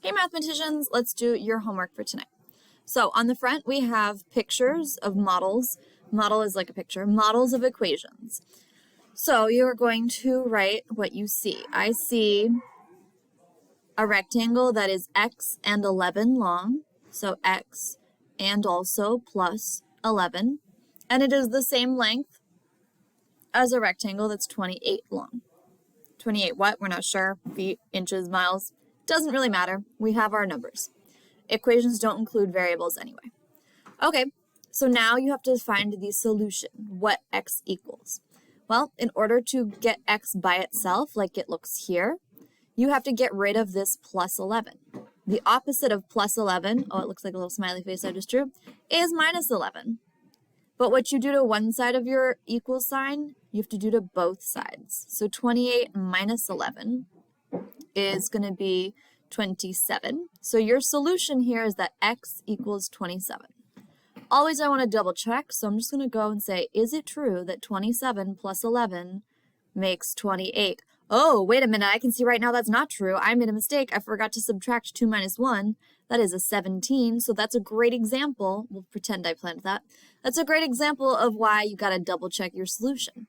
Hey mathematicians, let's do your homework for tonight. So on the front we have pictures of models. Model is like a picture. Models of equations. So you are going to write what you see. I see a rectangle that is x and 11 long. So x and also plus 11. And it is the same length as a rectangle that's 28 long. 28 what? We're not sure. Feet, inches, miles. Doesn't really matter. We have our numbers. Equations don't include variables anyway. Okay, so now you have to find the solution, what x equals. Well, in order to get x by itself, like it looks here, you have to get rid of this plus 11. The opposite of plus 11, oh, it looks like a little smiley face I just drew, is minus 11. But what you do to one side of your equal sign, you have to do to both sides. So 28 minus 11 is going to be 27. So your solution here is that x equals 27. Always I want to double check, so I'm just going to go and say, is it true that 27 plus 11 makes 28? Oh, wait a minute, I can see right now that's not true. I made a mistake. I forgot to subtract 2 minus 1. That is a 17, so that's a great example. We'll pretend I planned that. That's a great example of why you got to double check your solution.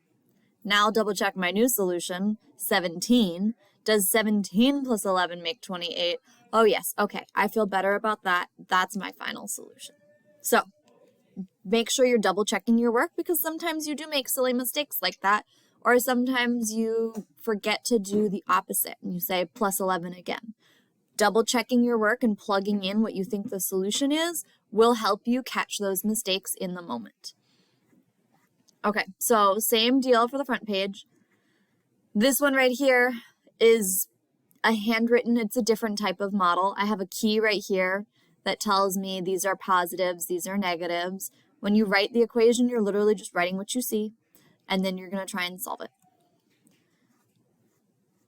Now I'll double check my new solution, 17. Does 17 plus 11 make 28? Oh yes, okay, I feel better about that. That's my final solution. So make sure you're double checking your work because sometimes you do make silly mistakes like that, or sometimes you forget to do the opposite and you say plus 11 again. Double checking your work and plugging in what you think the solution is will help you catch those mistakes in the moment. Okay, so same deal for the front page. This one right here is a handwritten, it's a different type of model. I have a key right here that tells me these are positives, these are negatives. When you write the equation, you're literally just writing what you see, and then you're going to try and solve it.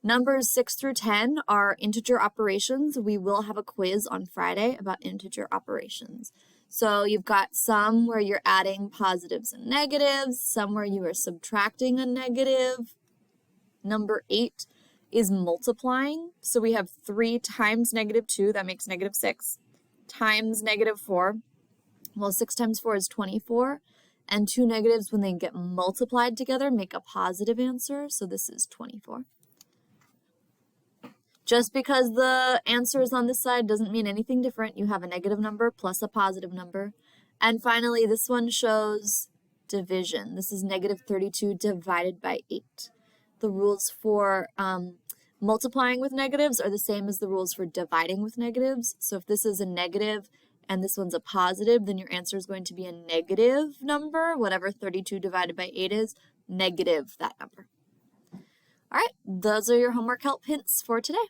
Numbers 6 through 10 are integer operations. We will have a quiz on Friday about integer operations. So you've got some where you're adding positives and negatives, some where you are subtracting a negative. Number 8 is multiplying. So we have 3 times negative 2, that makes negative 6, times negative 4. Well, 6 times 4 is 24, and 2 negatives, when they get multiplied together, make a positive answer, so this is 24. Just because the answer is on this side doesn't mean anything different. You have a negative number plus a positive number. And finally, this one shows division. This is negative 32 divided by 8. The rules for multiplying with negatives are the same as the rules for dividing with negatives. So if this is a negative and this one's a positive, then your answer is going to be a negative number. Whatever 32 divided by 8 is, negative that number. All right, those are your homework help hints for today.